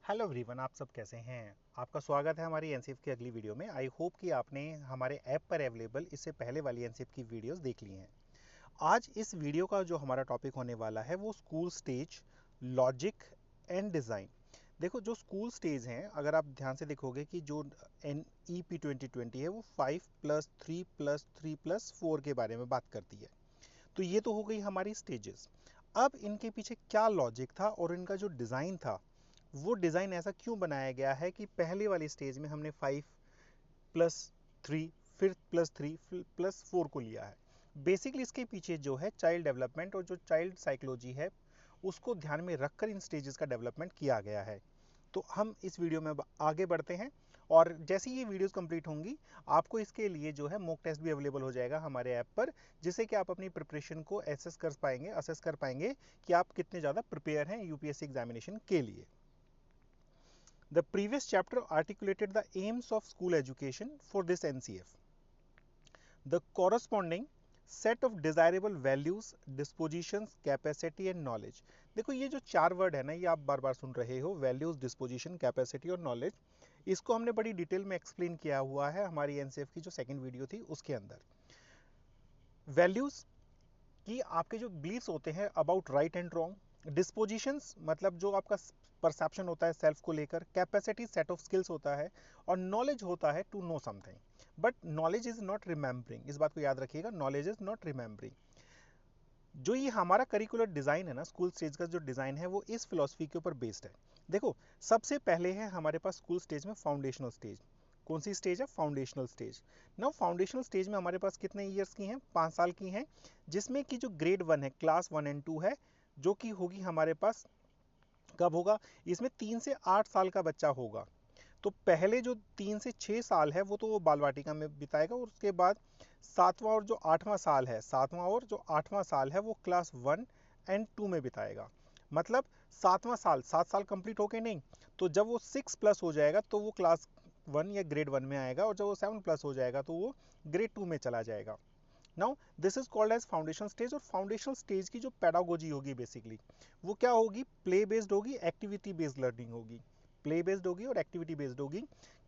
Hello everyone, आप सब कैसे हैं। आपका स्वागत है हमारी एनसीएफ की अगली वीडियो में। आई होप कि आपने हमारे ऐप पर अवेलेबल इससे पहले वाली एनसीएफ की वीडियोस देख ली हैं। आज इस वीडियो का जो हमारा टॉपिक होने वाला है वो school stage, logic and design. देखो, जो स्कूल स्टेज हैं, अगर आप ध्यान से देखोगे कि जो NEP 2020 है वो 5+3+3+4 के बारे में बात करती है। तो ये तो हो गई हमारी स्टेजेस। अब इनके पीछे क्या लॉजिक था और इनका जो डिज़ाइन था, वो डिज़ाइन ऐसा क्यों बनाया गया है कि पहले वाली स्टेज में हमने 5+3, फिर +3, फिर +4 को लिया है। बेसिकली इसके पीछे जो है चाइल्ड डेवलपमेंट और जो चाइल्ड साइकोलॉजी है, उसको ध्यान में रखकर इन स्टेजेस का डेवलपमेंट किया गया है। तो हम इस वीडियो में आगे बढ़ते हैं, और जैसे ये वीडियोस कंप्लीट होंगी, आपको इसके लिए जो है मॉक टेस्ट भी अवेलेबल हो जाएगा हमारे ऐप पर, जिससे कि आप अपनी प्रिपरेशन को असेस कर पाएंगे कि आप कितने ज़्यादा प्रिपेयर हैं यूपीएससी एग्जामिनेशन के लिए। The previous chapter articulated the aims of school education for this NCF. The corresponding set of desirable values, dispositions, capacity and knowledge. देखो, ये जो चार वर्ड है ना, ये आप बार बार सुन रहे हो, वैल्यूज, डिस्पोजिशन, कैपेसिटी और नॉलेज। इसको हमने बड़ी डिटेल में एक्सप्लेन किया हुआ है हमारी एनसीएफ की जो सेकंड वीडियो थी उसके अंदर। वैल्यूज कि आपके जो बिलीव्स होते हैं अबाउट राइट एंड रॉन्ग, डिस्पोजिशंस मतलब जो आपका परसेप्शन होता है सेल्फ को लेकर, कैपेसिटी सेट ऑफ स्किल्स होता है, और नॉलेज होता है to know something. But knowledge is not remembering, इस बात को याद रखिएगा, नॉलेज इज नॉट रिमेंबरिंग। जो ये हमारा करिकुलर डिज़ाइन है ना, स्कूल स्टेज का जो डिज़ाइन है वो इस फिलॉसफी के ऊपर बेस्ड है। देखो, सबसे पहले है हमारे पास स्कूल स्टेज में फाउंडेशनल स्टेज। कौन सी स्टेज है? Foundational stage. Now foundational stage में हमारे पास कितने ईयर्स की हैं? 5 साल की हैं, जिसमें कि जो ग्रेड 1 है, क्लास 1 एंड 2 है, जो कि होगी हमारे पास कब होगा? इसमें 3 से 8 साल का बच्चा होगा। तो पहले जो 3 से 6 साल है वो तो वो बाल वाटिका में बिताएगा, और उसके बाद सातवां और जो आठवां साल है वो क्लास 1 एंड 2 में बिताएगा। मतलब सातवां साल, 7 साल कंप्लीट होके नहीं, तो जब वो 6+ हो जाएगा तो वो क्लास 1 या ग्रेड 1 में आएगा, और जब वो 7+ हो जाएगा तो वो ग्रेड 2 में चला जाएगा। Now this is called as foundation stage. और फाउंडेशनल स्टेज की जो पेडागोजी होगी बेसिकली वो क्या होगी? प्ले बेस्ड होगी, एक्टिविटी बेस्ड लर्निंग होगी। प्ले बेस्ड होगी और एक्टिविटी बेस्ड होगी।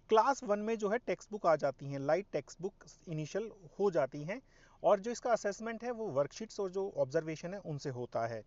क्लास 1 में जो है टेक्स्ट बुक आ जाती हैं, लाइट टेक्स्ट बुक इनिशियल हो जाती हैं, और जो इसका असेसमेंट है वो वर्कशीट्स और जो ऑब्जर्वेशन है उनसे होता है।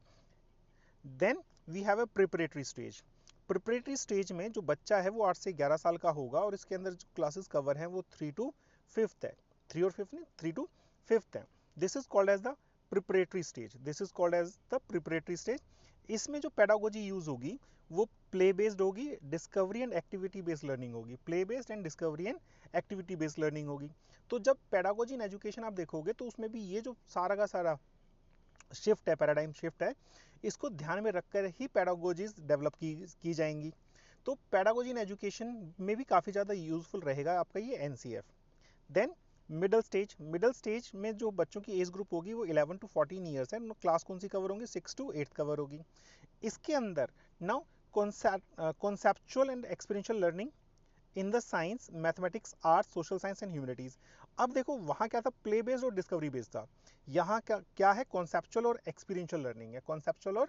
Then we have a preparatory stage. Preparatory stage में जो बच्चा है वो 8 से 11 साल का होगा, और इसके अंदर जो क्लासेस कवर हैं वो 3 to 5th है। 3 और 5th नहीं, 3 to 5th है। This is called as the preparatory stage. This is called as the preparatory stage. इसमें जो पेडागोजी यूज होगी वो प्ले बेस्ड होगी, discovery and activity based learning होगी। Play based and discovery and activity based learning होगी। तो जब pedagogy in education आप देखोगे तो उसमें भी ये जो सारा का सारा शिफ्ट है, पैराडाइम शिफ्ट है, इसको ध्यान में रखकर ही पेडागोजीज डेवलप की जाएंगी। तो पेडागोजी इन एजुकेशन में भी काफ़ी ज़्यादा यूजफुल रहेगा आपका ये NCF. Then middle stage. Middle stage में जो बच्चों की एज ग्रुप होगी वो 11 to 14 ईयर्स है। क्लास कौन सी कवर होंगी? 6 to 8 कवर होगी। इसके अंदर now conceptual and experiential learning in the science, mathematics, arts, social science and humanities. अब देखो, वहाँ क्या था? प्ले बेस्ड और डिस्कवरी बेस्ड था। यहाँ क्या क्या है? कॉन्सेप्चुअल और एक्सपीरियंशियल लर्निंग है। कॉन्सेप्चुअल और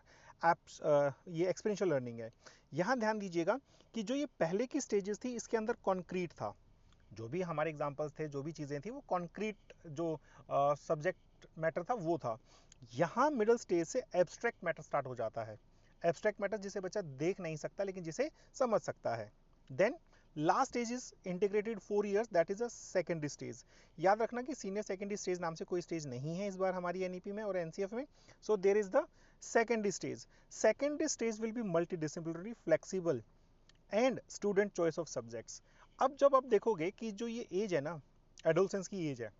ये एक्सपीरियंशियल लर्निंग है। यहाँ ध्यान दीजिएगा कि जो ये पहले की स्टेजेस थी इसके अंदर कॉन्क्रीट था। जो भी हमारे एग्जाम्पल्स थे, जो भी चीज़ें थी, वो कॉन्क्रीट जो सब्जेक्ट मैटर था वो था। यहाँ मिडिल स्टेज से एब्स्ट्रैक्ट मैटर स्टार्ट हो जाता है। एब्स्ट्रैक्ट मैटर जिसे बच्चा देख नहीं सकता लेकिन जिसे समझ सकता है। Then last stage is integrated 4 years, that is a secondary stage. याद रखना कि सीनियर सेकेंडरी स्टेज नाम से कोई स्टेज नहीं है इस बार हमारी एनईपी में और एनसीएफ में। So there is the secondary stage. Secondary stage will be multi disciplinary, flexible and student choice of subjects. अब जब आप देखोगे कि जो ये एज है ना, एडोलसेंस की एज है,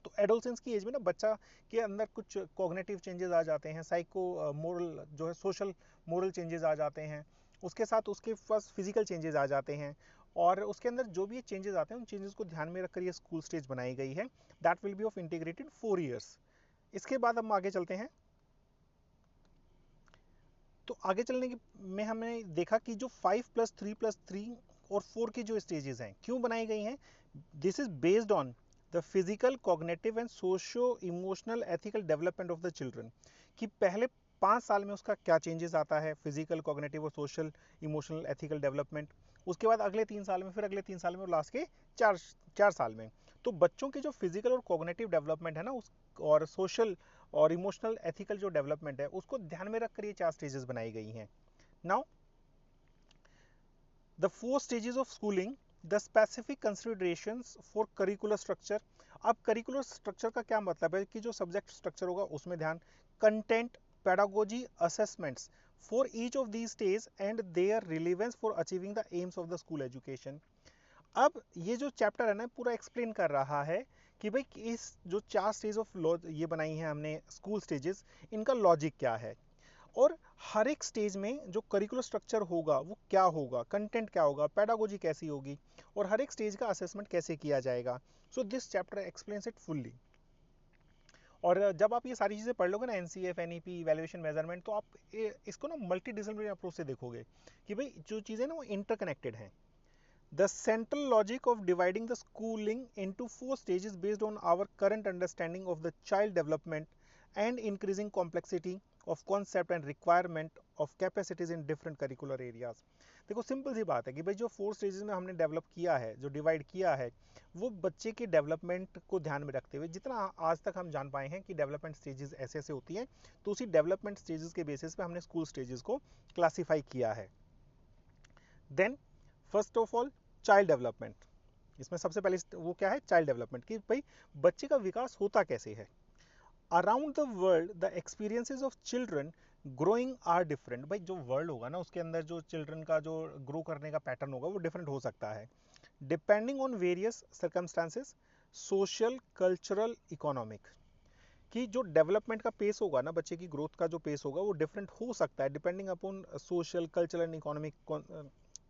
तो एडोलसेंस की एज में ना बच्चा के अंदर कुछ कॉग्निटिव चेंजेस आ जाते हैं, साइको मोरल जो है, सोशल मोरल चेंजेस आ जाते हैं, उसके साथ उसके पास फिजिकल चेंजेस आ जाते हैं, और उसके अंदर जो भी चेंजेस आते हैं उन चेंजेस को ध्यान में रखकर ये स्कूल स्टेज बनाई गई है। That will be of integrated 4 years. इसके बाद हम आगे चलते हैं। तो आगे चलने की में हमने देखा कि जो 5+3+3 और 4 की जो स्टेजेस हैं क्यों बनाई गई हैं? This is based on the physical, cognitive and socio emotional ethical development of the children. कि पहले 5 साल में उसका क्या चेंजेस आता है, फिजिकल, कॉग्निटिव और सोशल, इमोशनल, एथिकल डेवलपमेंट। उसके बाद अगले 3 साल में, फिर अगले 3 साल में और लास्ट के 4 साल में। तो बच्चों के जो फिजिकल और कॉग्निटिव डेवलपमेंट है ना, उस और सोशल और इमोशनल, एथिकल जो डेवलपमेंट है, उसको ध्यान में रखकर ये 4 स्टेजेस बनाई गई हैं। Now the 4 stages of schooling, the specific considerations for curricular structure. अब करिकुलर स्ट्रक्चर का क्या मतलब है कि जो सब्जेक्ट स्ट्रक्चर होगा उसमें ध्यान, content, pedagogy, assessments for each of these stage and their relevance for achieving the aims of the school education. अब ये जो चैप्टर है ना पूरा एक्सप्लेन कर रहा है कि भाई इस जो 4 स्टेज ऑफ ये बनाई है हमने स्कूल स्टेजेस, इनका लॉजिक क्या है, और हर एक स्टेज में जो करिकुलर स्ट्रक्चर होगा वो क्या होगा, कंटेंट क्या होगा, पेडागोजी कैसी होगी, और हर एक स्टेज का असेसमेंट कैसे किया जाएगा। So this chapter explains it fully. और जब आप ये सारी चीज़ें पढ़ लोगे ना, एनसीएफ, एनईपी, इवैल्यूएशन, मेजरमेंट, तो आप इसको ना मल्टी डिसिप्लिनरी अप्रोच से देखोगे कि भाई जो चीज़ें ना वो इंटरकनेक्टेड हैं। The central logic of dividing the schooling into 4 stages based on our current understanding of the child development and increasing complexity of concept and requirement of capacities in different curricular areas। देखो simple सी बात है कि भाई जो 4 stages में हमने develop किया है, जो डिवाइड किया है, वो बच्चे के डेवलपमेंट को ध्यान में रखते हुए, जितना आज तक हम जान पाए हैं कि डेवलपमेंट स्टेजेस ऐसे ऐसे होती हैं, तो उसी डेवलपमेंट स्टेजेस के बेसिस पे हमने स्कूल स्टेजेस को क्लासीफाई किया है। Then first of all child development, इसमें सबसे पहले वो क्या है, चाइल्ड डेवलपमेंट, कि भाई बच्चे का विकास होता कैसे है। Around the world the experiences of children growing are different. भाई जो वर्ल्ड होगा ना उसके अंदर जो चिल्ड्रन का जो ग्रो करने का पैटर्न होगा वो डिफरेंट हो सकता है, depending on various circumstances, social, cultural, economic. कि जो डेवलपमेंट का पेस होगा ना, बच्चे की ग्रोथ का जो पेस होगा वो डिफरेंट हो सकता है depending upon social, cultural and economic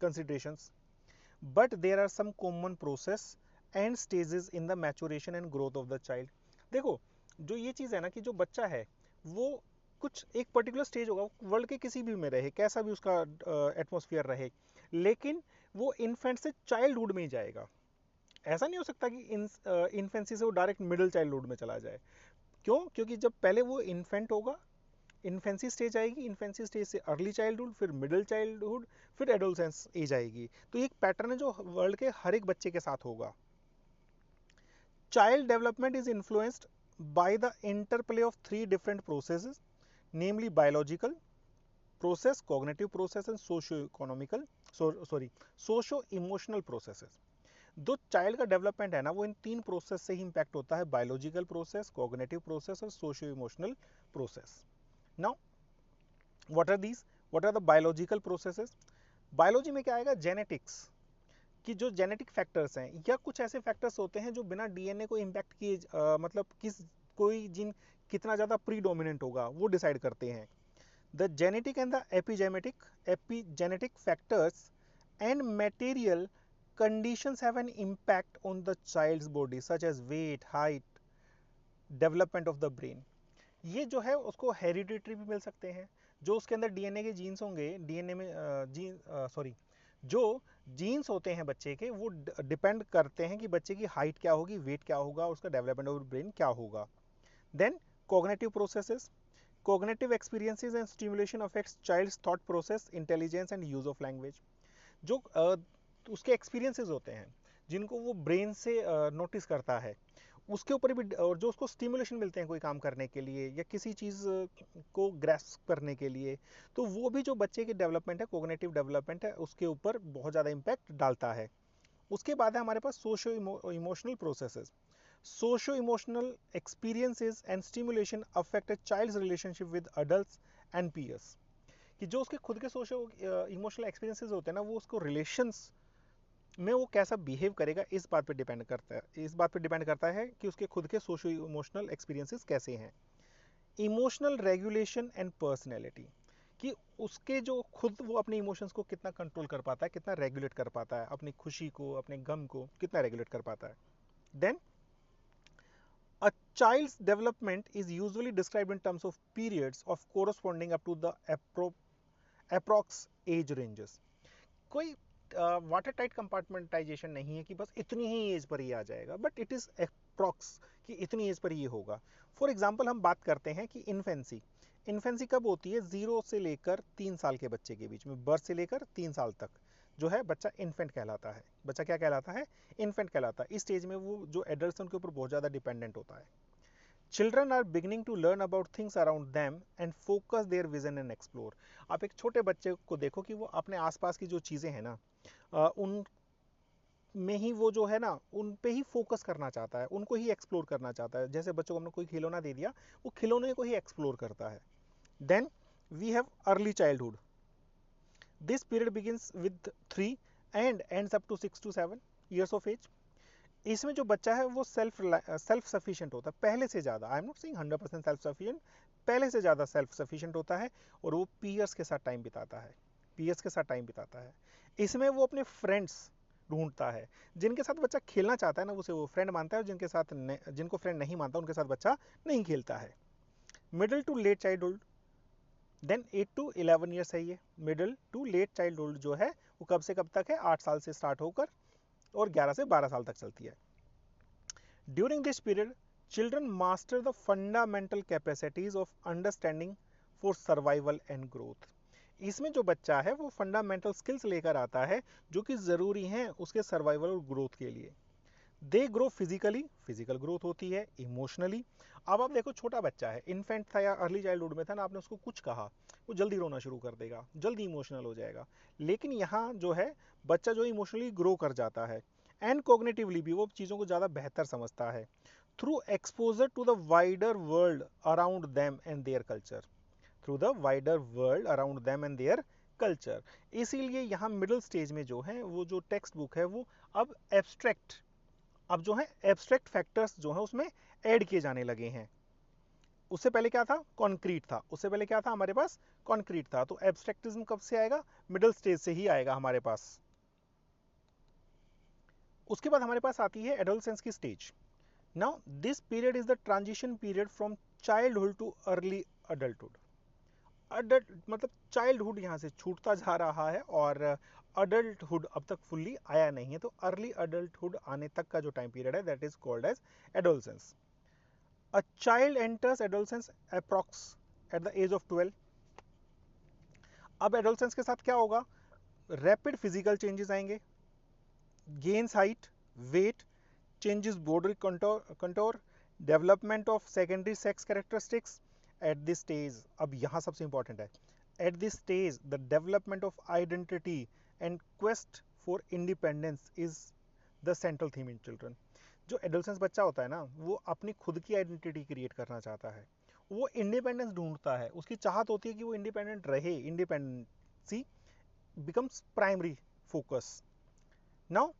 considerations, but there are some common process and stages in the maturation and growth of the child। देखो जो ये चीज़ है ना कि जो बच्चा है वो कुछ एक पर्टिकुलर स्टेज होगा, वर्ल्ड के किसी भी में रहे, कैसा भी उसका एटमॉस्फेयर रहे, लेकिन वो इन्फेंट से चाइल्डहुड में ही जाएगा। ऐसा नहीं हो सकता कि इन्फेंसी से वो डायरेक्ट मिडिल चाइल्डहुड में चला जाए। क्यों? क्योंकि जब पहले वो इन्फेंट होगा, इन्फेंसी स्टेज आएगी, इन्फेंसी स्टेज से अर्ली चाइल्डहुड, फिर मिडिल चाइल्डहुड, फिर एडोलसेंस एज आएगी। तो ये एक पैटर्न है जो वर्ल्ड के हर एक बच्चे के साथ होगा। Child development is influenced by the interplay of 3 different processes, namely biological process, cognitive process and socio emotional processes. जो चाइल्ड का डेवलपमेंट है ना वो इन 3 प्रोसेस से ही इंपैक्ट होता है, बायोलॉजिकल प्रोसेस, कॉग्निटिव प्रोसेस और socio emotional process. Now what are these, what are the biological processes? Biology में क्या आएगा, जेनेटिक्स, कि जो जेनेटिक फैक्टर्स हैं या कुछ ऐसे फैक्टर्स होते हैं जो बिना डीएनए को इम्पैक्ट किए मतलब किस कोई जीन कितना ज़्यादा प्रीडोमिनेंट होगा वो डिसाइड करते हैं। The genetic and the epigenetic factors and material conditions have an impact on the child's body such as weight, height, development of the brain। ये जो है उसको हेरिडिटरी भी मिल सकते हैं, जो उसके अंदर डीएनए के जीन्स होंगे, डीएनए में जो जीन्स होते हैं बच्चे के वो डिपेंड करते हैं कि बच्चे की हाइट क्या होगी, वेट क्या होगा, उसका डेवलपमेंट ऑफ ब्रेन क्या होगा। Then cognitive processes, cognitive experiences and stimulation affects child's thought process, intelligence and use of language. जो उसके एक्सपीरियंसेस होते हैं जिनको वो ब्रेन से नोटिस करता है, उसके ऊपर भी, और जो उसको स्टिमुलेशन मिलते हैं कोई काम करने के लिए या किसी चीज़ को ग्रैस्प करने के लिए, तो वो भी जो बच्चे की डेवलपमेंट है, कोग्निटिव डेवलपमेंट है, उसके ऊपर बहुत ज़्यादा इम्पैक्ट डालता है। उसके बाद है हमारे पास socio emotional processes. Socio emotional experiences and stimulation affect a child's relationship with adults and peers. कि जो उसके खुद के सोशो इमोशनल एक्सपीरियंसेस होते हैं ना, वो उसको रिलेशंस में वो कैसा बिहेव करेगा इस बात पे डिपेंड करता है, इस बात पे डिपेंड करता है कि उसके खुद के सोशो इमोशनल एक्सपीरियंसेस कैसे हैं। इमोशनल रेगुलेशन एंड पर्सनैलिटी, कि उसके जो खुद वो अपने इमोशंस को कितना कंट्रोल कर पाता है, कितना रेगुलेट कर पाता है, अपनी खुशी को, अपने गम को कितना रेगुलेट कर पाता है। Then a child's development is usually described in terms of periods of corresponding up to the approx age ranges. कोई वाटर टाइट कंपार्टमेंटाइजेशन नहीं है कि बस इतनी ही एज पर ही आ जाएगा, बट इट इज अप्रॉक्स कि इतनी एज पर ये होगा। फॉर एग्जाम्पल हम बात करते हैं कि इन्फेंसी, इन्फेंसी कब होती है? 0 से लेकर 3 साल के बच्चे के बीच में, बर्थ से लेकर 3 साल तक जो है बच्चा इन्फेंट कहलाता है। बच्चा क्या कहलाता है? इन्फेंट कहलाता है। इस स्टेज में वो जो एडल्ट है उनके ऊपर बहुत ज़्यादा डिपेंडेंट होता है। Children are beginning to learn about things around them and focus their vision and explore. आप एक छोटे बच्चे को देखो कि वो अपने आसपास की जो चीज़ें हैं ना, उन में ही वो जो है ना उन पे ही फोकस करना चाहता है, उनको ही एक्सप्लोर करना चाहता है। जैसे बच्चों को हमने कोई खिलौना दे दिया, वो खिलौने को ही एक्सप्लोर करता है। Then we have early childhood. This period begins with 3 and ends up to 6 to 7 years of age. इसमें जो बच्चा है वो सेल्फ सफिशिएंट होता है पहले से ज़्यादा। I am not saying 100% self sufficient, पहले से ज़्यादा सेल्फ सफिशिएंट होता है और वो पीयर्स के साथ टाइम बिताता है, पीयर्स के साथ टाइम बिताता है। इसमें वो अपने फ्रेंड्स ढूंढता है, जिनके साथ बच्चा खेलना चाहता है ना उसे वो फ्रेंड मानता है, और जिनको फ्रेंड नहीं मानता उनके साथ बच्चा नहीं खेलता है। Middle to late childhood, then 8 to 11 years है ये। मिडिल टू लेट चाइल्डहुड जो है वो कब से कब तक है? 8 साल से स्टार्ट होकर और 11 से 12 साल तक चलती है। During this period children master the fundamental capacities of understanding for survival and growth. इसमें जो बच्चा है वो फंडामेंटल स्किल्स लेकर आता है जो कि ज़रूरी हैं उसके सर्वाइवल और ग्रोथ के लिए। They grow physically, physical growth होती है, इमोशनली। अब आप देखो छोटा बच्चा है, इन्फेंट था या अर्ली चाइल्डहुड में था ना, आपने उसको कुछ कहा वो जल्दी रोना शुरू कर देगा, जल्दी इमोशनल हो जाएगा। लेकिन यहाँ जो है बच्चा जो इमोशनली ग्रो कर जाता है एंड कॉग्निटिवली भी वो चीज़ों को ज़्यादा बेहतर समझता है through exposure to the wider world around them and their culture, through the wider world around them and their culture. इसीलिए यहाँ मिडिल स्टेज में जो है वो जो टेक्स्ट बुक है वो अब एब्स्ट्रैक्ट, अब जो है एब्स्ट्रैक्ट फैक्टर्स जो है उसमें ऐड किए जाने लगे हैं। उससे पहले क्या था? कॉन्क्रीट था। उससे पहले क्या था हमारे पास? कॉन्क्रीट था। तो एब्स्ट्रैक्टिज्म कब से आएगा? मिडिल स्टेज से ही आएगा हमारे पास। उसके बाद हमारे पास आती है एडोलसेंस की stage. Now this period is the transition period from childhood too early adulthood. Adult मतलब चाइल्डहुड यहाँ से छूटता जा रहा है और अडल्टहुड अब तक फुल्ली आया नहीं है। तो अर्ली अडल्टहुड आने तक का जो टाइम पीरियड है that is called as adolescence. A child enters adolescence approx at the age of 12। अब एडोलसेंस के साथ क्या होगा? रैपिड फिजिकल चेंजेस आएंगे, gains height, weight, changes body contour, development of secondary sex characteristics at this stage। अब यहाँ सबसे important है, at this stage the development of identity and quest for independence is the central theme in children। जो adolescence बच्चा होता है ना वो अपनी खुद की आइडेंटिटी क्रिएट करना चाहता है, वो इंडिपेंडेंस ढूंढता है, उसकी चाहत होती है कि वो इंडिपेंडेंट रहे, independency becomes primary focus. Now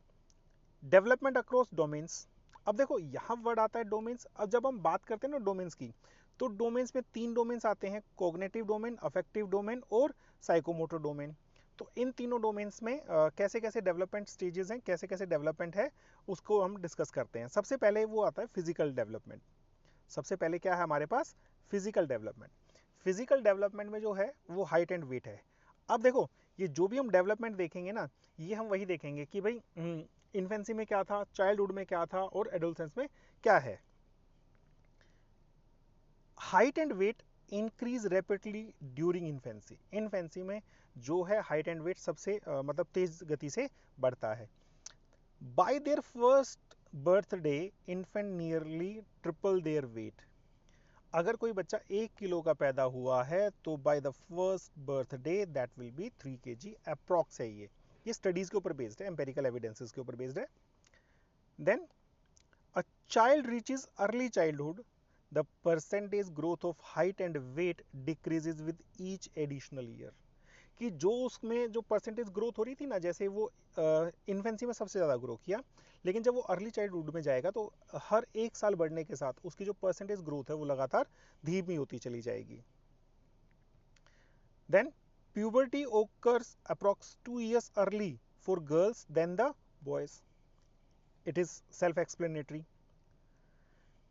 development across domains. अब देखो यहाँ वर्ड आता है डोमेन्स। अब जब हम बात करते हैं ना डोमेन्स की, तो डोमेन्स में 3 डोमेन्स आते हैं, कॉग्निटिव डोमेन, अफेक्टिव डोमेन और साइकोमोटर डोमेन। तो इन तीनों डोमेन्स में कैसे कैसे डेवलपमेंट स्टेजेस हैं, कैसे कैसे डेवलपमेंट है, उसको हम डिस्कस करते हैं। सबसे पहले वो आता है फिजिकल डेवलपमेंट। सबसे पहले क्या है हमारे पास? Physical development. फिजिकल डेवलपमेंट में जो है वो हाइट एंड वेट है। अब देखो ये जो भी हम डेवलपमेंट देखेंगे ना, ये हम वही देखेंगे कि भाई इन्फेंसी में क्या था, चाइल्डहुड में क्या था और एडोलसेंस में क्या है। Height and weight increase rapidly during infancy. Infancy में जो है हाइट एंड वेट सबसे मतलब तेज गति से बढ़ता है। By their first birthday infant nearly triple their weight. अगर कोई बच्चा 1 किलो का पैदा हुआ है तो by the first birthday that will be 3 kg approx है। ये स्टडीज के ऊपर बेस्ड है, एम्पेरिकल एविडेंसेस के ऊपर बेस्ड है। Then a child reaches early childhood, the percentage growth of height and weight decreases with each additional year. कि जो उसमें जो परसेंटेज ग्रोथ हो रही थी ना, जैसे वो इन्फेंसी में सबसे ज़्यादा ग्रो किया, लेकिन जब वो अर्ली चाइल्डहुड में जाएगा तो हर 1 साल बढ़ने के साथ उसकी जो परसेंटेज ग्रोथ है वो लगातार धीमी होती चली जाएगी। Then puberty occurs approx 2 years early for girls then the boys. It is self explanatory.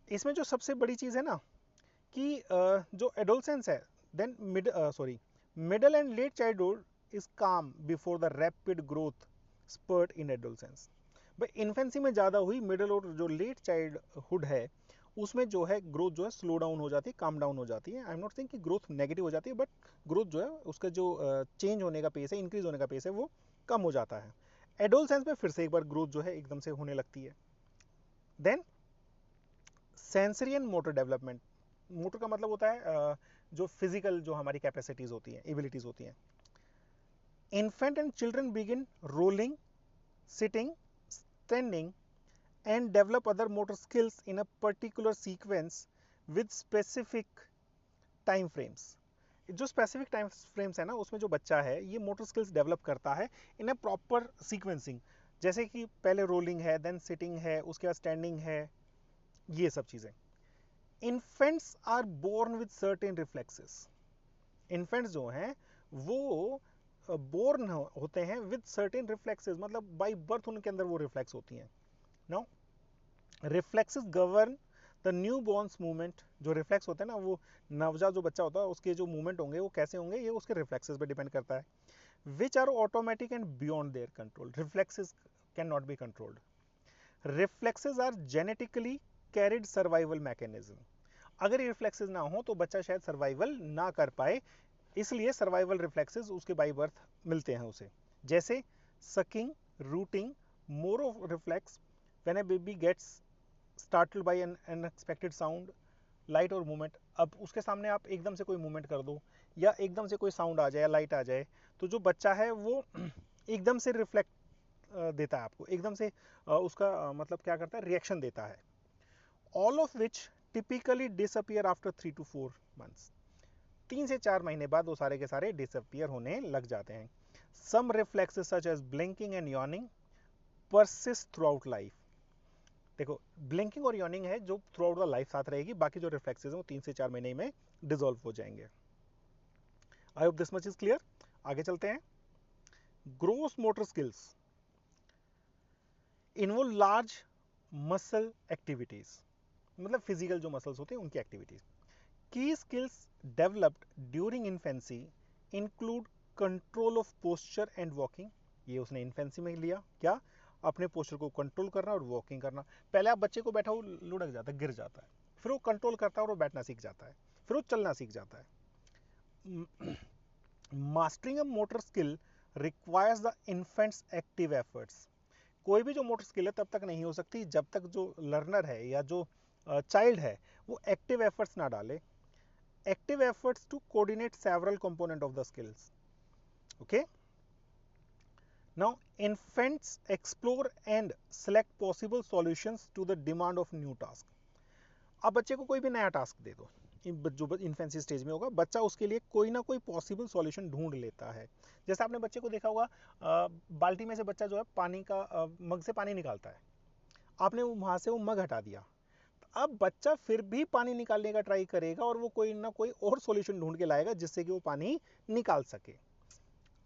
इसमें जो सबसे बड़ी चीज़ है ना कि जो एडोलसेंस है, then middle and late childhood is calm before the rapid growth spurt in adolescence. भाई इन्फेंसी में ज़्यादा हुई, मिडल और जो लेट चाइल्डहुड है उसमें जो है ग्रोथ जो है स्लो डाउन हो जाती है, काम डाउन हो जाती है। आई एम नॉट सेइंग कि ग्रोथ नेगेटिव हो जाती है, बट ग्रोथ जो है उसका जो चेंज होने का पेस है, इंक्रीज होने का पेस है, वो कम हो जाता है। एडोलसेंस में फिर से एक बार ग्रोथ जो है एकदम से होने लगती है। Then sensory and motor development. Motor का मतलब होता है जो फिजिकल जो हमारी कैपेसिटीज होती हैं, एबिलिटीज होती हैं। Infant and children begin rolling, sitting, standing, and develop other motor skills in a particular sequence with specific time frames. जो स्पेसिफिक टाइम फ्रेम्स है ना, उसमें जो बच्चा है ये मोटर स्किल्स डेवलप करता है इन अ प्रॉपर सीक्वेंसिंग। जैसे कि पहले रोलिंग है, देन सिटिंग है, उसके बाद स्टैंडिंग है, ये सब चीज़ें। Infants are born with certain reflexes. Infants जो हैं वो बोर्न होते हैं विद सर्टेन रिफ्लेक्सेस, मतलब बाय बर्थ उनके अंदर वो रिफ्लेक्स होती हैं। Now reflexes govern the newborn's movement. जो रिफ्लेक्स होते हैं ना, वो नवजात जो बच्चा होता है उसके जो मूवमेंट होंगे वो कैसे होंगे, ये उसके रिफ्लेक्सेस पे डिपेंड करता है। Which are automatic and beyond their control. Reflexes can not be controlled. Reflexes are genetically carried survival mechanism. अगर ये रिफ्लेक्सेस ना हो तो बच्चा शायद सर्वाइवल ना कर पाए, इसलिए सर्वाइवल रिफ्लेक्सेस उसके बाई बर्थ मिलते हैं उसे। जैसे sucking, rooting, Moro reflex when a baby gets startled by an unexpected sound, light और मूवमेंट। अब उसके सामने आप एकदम से कोई मूवमेंट कर दो या एकदम से कोई साउंड आ जाए या लाइट आ जाए, तो जो बच्चा है वो एकदम से रिफ्लेक्ट देता है आपको, एकदम से उसका मतलब क्या करता है, रिएक्शन देता है। All of which typically disappear after 3 to 4 months। 3 से 4 महीने बाद वो सारे के सारे डिसअपियर होने लग जाते हैं। Some reflexes such as blinking and yawning persist throughout life. देखो, ब्लिंकिंग और यॉर्निंग है जो थ्रू आउट द लाइफ साथ रहेगी, बाकी जो रिफ्लेक्सेस हैं वो 3 से 4 महीने में डिसॉल्व हो जाएंगे। I hope this much is clear. आगे चलते हैं। Gross motor skills involve large muscle activities, मतलब फिजिकल जो मसल्स होते हैं उनकी activities. Key skills developed during infancy include control of posture and walking. ये उसने इन्फेंसी में लिया, क्या, अपने पोस्चर को कंट्रोल करना और वॉकिंग करना। पहले आप बच्चे को बैठा वो लुढ़क जाता है, गिर जाता है, फिर वो कंट्रोल करता है और वो बैठना सीख जाता है, फिर वो चलना सीख जाता है। Mastering a motor skill requires the infants active efforts. कोई भी जो मोटर स्किल है तब तक नहीं हो सकती जब तक जो लर्नर है या जो चाइल्ड है वो एक्टिव एफर्ट्स ना डाले। Active efforts to coordinate several components of the skills. Okay. Now infants explore and select possible solutions to the demand of new task. अब बच्चे को कोई भी नया टास्क दे दो, जो इन्फेंसी स्टेज में होगा, बच्चा उसके लिए कोई ना कोई पॉसिबल सॉल्यूशन ढूंढ लेता है। जैसे आपने बच्चे को देखा होगा, बाल्टी में से बच्चा जो है पानी का मग से पानी निकालता है, आपने वहां से वो मग हटा दिया, अब बच्चा फिर भी पानी निकालने का ट्राई करेगा और वो कोई ना कोई और सॉल्यूशन ढूंढ के लाएगा जिससे कि वो पानी निकाल सके।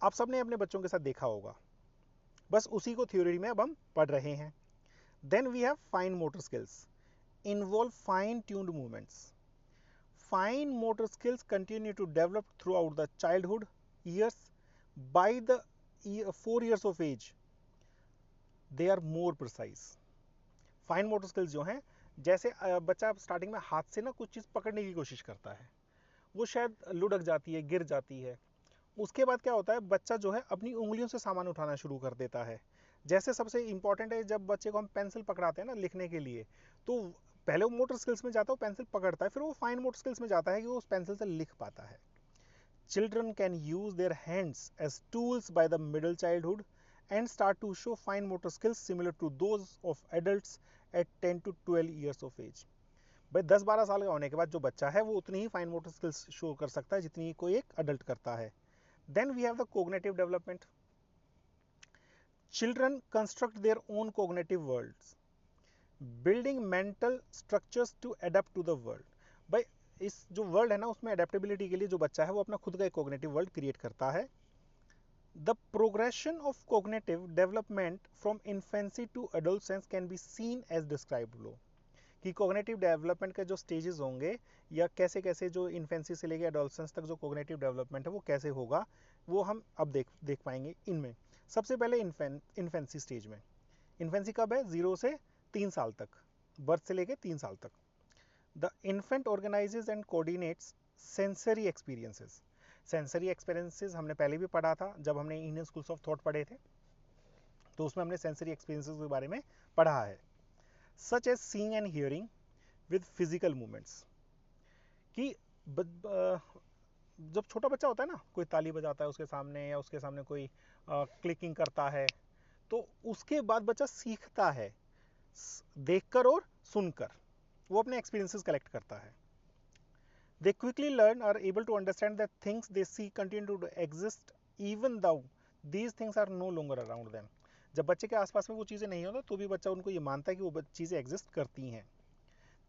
आप सबने अपने बच्चों के साथ देखा होगा, बस उसी को थ्योरी में अब हम पढ़ रहे हैं। Then we have fine motor skills involve fine tuned movements. Fine motor skills continue to develop throughout the childhood years. By the 4 years of age they are more precise. Fine motor skills जो हैं, जैसे बच्चा starting में हाथ से ना कुछ चीज़ पकड़ने की कोशिश करता है, वो शायद लुढ़क जाती है, गिर जाती है। उसके बाद क्या होता है, बच्चा जो है अपनी उंगलियों से सामान उठाना शुरू कर देता है। जैसे सबसे इंपॉर्टेंट है, जब बच्चे को हम पेंसिल पकड़ाते हैं ना लिखने के लिए, तो पहले वो मोटर स्किल्स में जाता है, वो पेंसिल पकड़ता है, फिर वो फाइन मोटर स्किल्स में जाता है कि वो उस पेंसिल से लिख पाता है। Children can use their hands as tools by the middle childhood and start to show fine motor skills similar to those of adults at 10 to 12 years of age। भाई 10-12 साल का होने के बाद जो बच्चा है वो उतनी ही फाइन मोटर स्किल्स शो कर सकता है जितनी कोई एक अडल्ट करता है। Then we have the cognitive development. Children construct their own cognitive worlds, building mental structures to adapt to the world. भाई इस जो वर्ल्ड है ना, उसमें अडेप्टेबिलिटी के लिए जो बच्चा है वो अपना खुद का एक कोग्निटिव वर्ल्ड क्रिएट करता है। The progression of cognitive development from infancy to adolescence can be seen as described below। कि cognitive development के जो stages होंगे या कैसे कैसे जो infancy से लेके adolescence तक जो cognitive development है वो कैसे होगा, वो हम अब देख पाएंगे इनमें। सबसे पहले infancy stage में, infancy कब है, 0 से 3 साल तक, बर्थ से लेके 3 साल तक। The infant organises and coordinates sensory experiences. Sensory experiences हमने पहले भी पढ़ा था जब हमने इंडियन स्कूल्स ऑफ थॉट पढ़े थे, तो उसमें हमने सेंसरी एक्सपीरियंसेस के बारे में पढ़ा है। Such as seeing and hearing with physical movements, कि जब छोटा बच्चा होता है ना, कोई ताली बजाता है उसके सामने या उसके सामने कोई क्लिकिंग करता है, तो उसके बाद बच्चा सीखता है देखकर और सुनकर, वो अपने एक्सपीरियंसेस कलेक्ट करता है। They quickly learn or able to understand that things they see continue to exist even though these things are no longer around them. जब बच्चे के आसपास में वो चीज़ें नहीं होता तो भी बच्चा उनको ये मानता है कि वो चीज़ें एग्जिस्ट करती हैं।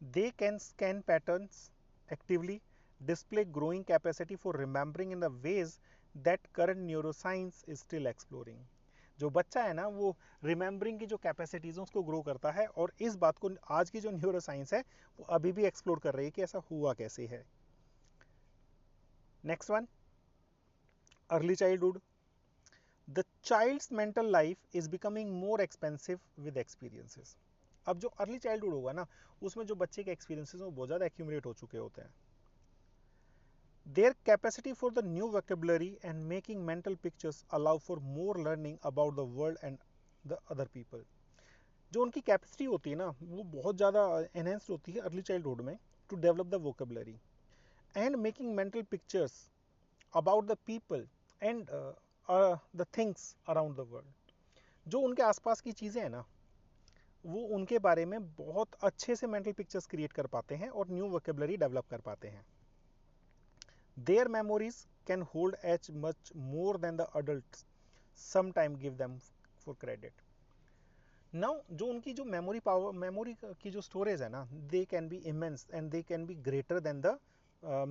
They can scan patterns actively, display growing capacity for remembering in the ways that current neuroscience is still exploring. जो बच्चा है ना, वो रिमेंबरिंग की जो कैपेसिटीज है उसको ग्रो करता है, और इस बात को आज की जो न्यूरो साइंस है वो अभी भी एक्सप्लोर कर रही है कि ऐसा हुआ कैसे है। Next one, early childhood. The child's mental life is becoming more expensive with experiences. अब जो अर्ली चाइल्डहुड होगा ना, उसमें जो बच्चे के एक्सपीरियंसेस वो बहुत ज़्यादा एक्यूमुलेट हो चुके होते हैं। Their capacity for the new vocabulary and making mental pictures allow for more learning about the world and the other people. जो उनकी कैपेसिटी होती है ना, वो बहुत ज़्यादा एनहेंस्ड होती है अर्ली चाइल्डहुड में, to develop the vocabulary and making mental pictures about the people and the things around the world. जो उनके आसपास की चीज़ें हैं ना, वो उनके बारे में बहुत अच्छे से मेंटल पिक्चर्स क्रिएट कर पाते हैं और न्यू वोकेबलरी डेवलप कर पाते हैं। Their memories can hold as much more than the adults sometimes give them for credit. Now, जो उनकी जो मेमोरी पावर, मेमोरी की जो स्टोरेज है ना, they can be immense and they can be greater than the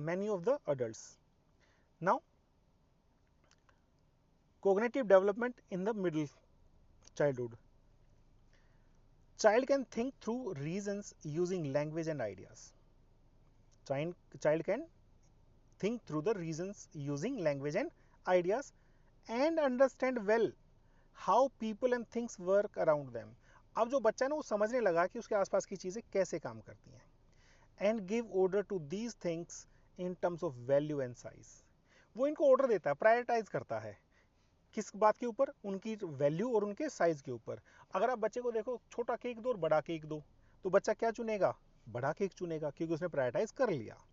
many of the adults. Now, cognitive development in the middle childhood. Child can think through reasons using language and ideas. Child can think through the reasons using language and ideas and understand well how people and things work around them. अब जो बच्चा है ना, वो समझने लगा कि उसके आसपास की चीज़ें कैसे काम करती हैं। and give order to these things in terms of value and size. वो इनको ऑर्डर देता है, प्रायोरिटाइज करता है, किस बात के ऊपर, उनकी वैल्यू और उनके साइज के ऊपर। अगर आप बच्चे को देखो छोटा केक दो और बड़ा केक दो, तो बच्चा क्या चुनेगा? बड़ा केक चुनेगा, क्योंकि उसने प्रायोरिटाइज कर लिया।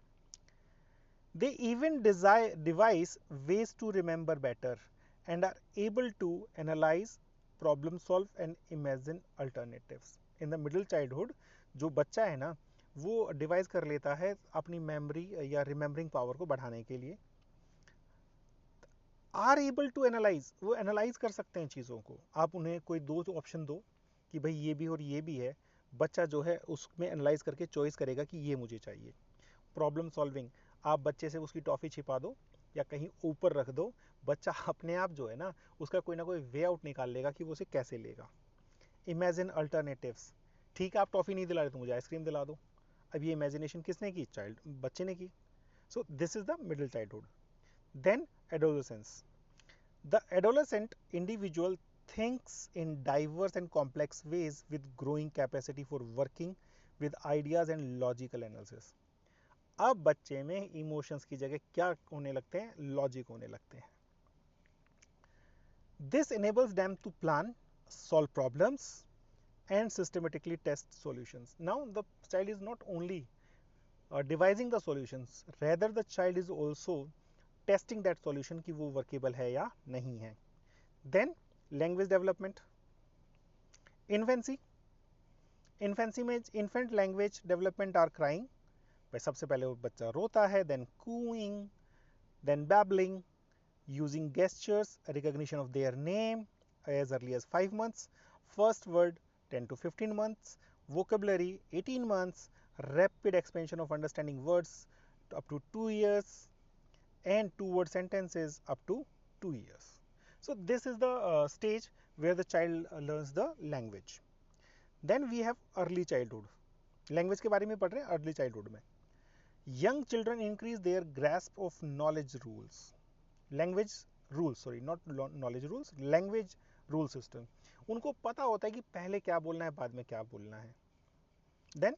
They even devise ways to remember better and are able to analyze, problem solve and imagine alternatives. In the middle childhood, जो बच्चा है ना, वो डिवाइस कर लेता है अपनी मेमोरी या रिमेम्बरिंग पावर को बढ़ाने के लिए। आर एबल टू एनालाइज, वो एनालाइज कर सकते हैं चीज़ों को। आप उन्हें कोई दो ऑप्शन दो कि भाई ये भी और ये भी है, बच्चा जो है उसमें एनालाइज करके चॉइस करेगा कि ये मुझे चाहिए। प्रॉब्लम सॉल्विंग, आप बच्चे से उसकी टॉफ़ी छिपा दो या कहीं ऊपर रख दो, बच्चा अपने आप जो है ना, उसका कोई ना कोई वे आउट निकाल लेगा कि वो उसे कैसे लेगा। इमेजिन अल्टरनेटिव्स, ठीक है आप टॉफ़ी नहीं दिला रहे तो मुझे आइसक्रीम दिला दो। अब ये इमेजिनेशन किसने की? बच्चे ने की। So this is the middle childhood. Then adolescence. The adolescent individual thinks in diverse and complex ways with growing capacity for working with ideas and logical analysis. अब बच्चे में इमोशंस की जगह क्या होने लगते हैं? लॉजिक होने लगते हैं। This enables them to plan, solve problems and systematically test solutions. Now the child is not only devising the solutions, rather the child is also testing that solution कि वो वर्केबल है या नहीं है। Then language development. इन्फेंसी में infant language development are crying. सबसे पहले वो बच्चा रोता है, then cooing, then babbling, using gestures, recognition of their name as early as 5 months, first word 10 to 15 months, vocabulary 18 months, rapid expansion of understanding words up to 2 years, and two-word sentences up to 2 years. So this is the stage where the child learns the language. Then we have early childhood. Language के बारे में पढ़ रहे हैं early childhood में। Young children increase their grasp of knowledge rules, language rules, sorry not knowledge rules, language rule system. उनको पता होता है कि पहले क्या बोलना है, बाद में क्या बोलना है। Then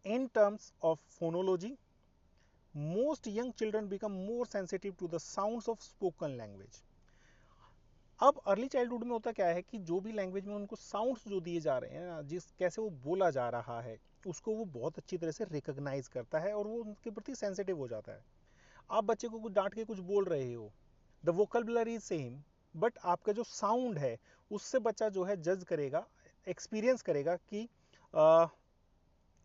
In terms of phonology, most young children become more sensitive to the sounds of spoken language. अब अर्ली चाइल्डहुड में होता क्या है कि जो भी लैंग्वेज में उनको साउंड्स जो दिए जा रहे हैं ना, जिस कैसे वो बोला जा रहा है, उसको वो बहुत अच्छी तरह से रिकॉग्नाइज करता है और वो उनके प्रति सेंसिटिव हो जाता है। आप बच्चे को कुछ डांट के कुछ बोल रहे हो, the vocabulary is same, but आपका जो साउंड है उससे बच्चा जो है जज करेगा, एक्सपीरियंस करेगा कि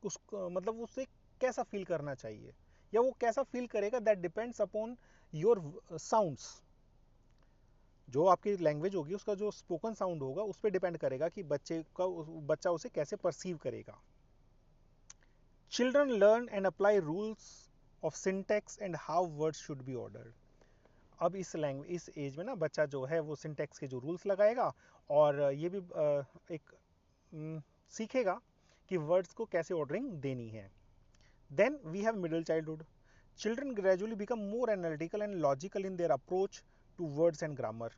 उसको मतलब उसे कैसा फील करना चाहिए, या वो कैसा फील करेगा, that depends upon your sounds. जो आपकी लैंग्वेज होगी उसका जो स्पोकन साउंड होगा उस पर डिपेंड करेगा कि बच्चा उसे कैसे परसीव करेगा। Children learn and apply rules of syntax and how words should be ordered. अब इस एज में ना बच्चा जो है वो सिंटेक्स के जो रूल्स लगाएगा और ये भी एक सीखेगा कि वर्ड्स को कैसे ऑर्डरिंग देनी है। Then we have middle childhood. Children gradually become more analytical and logical in their approach to words and grammar.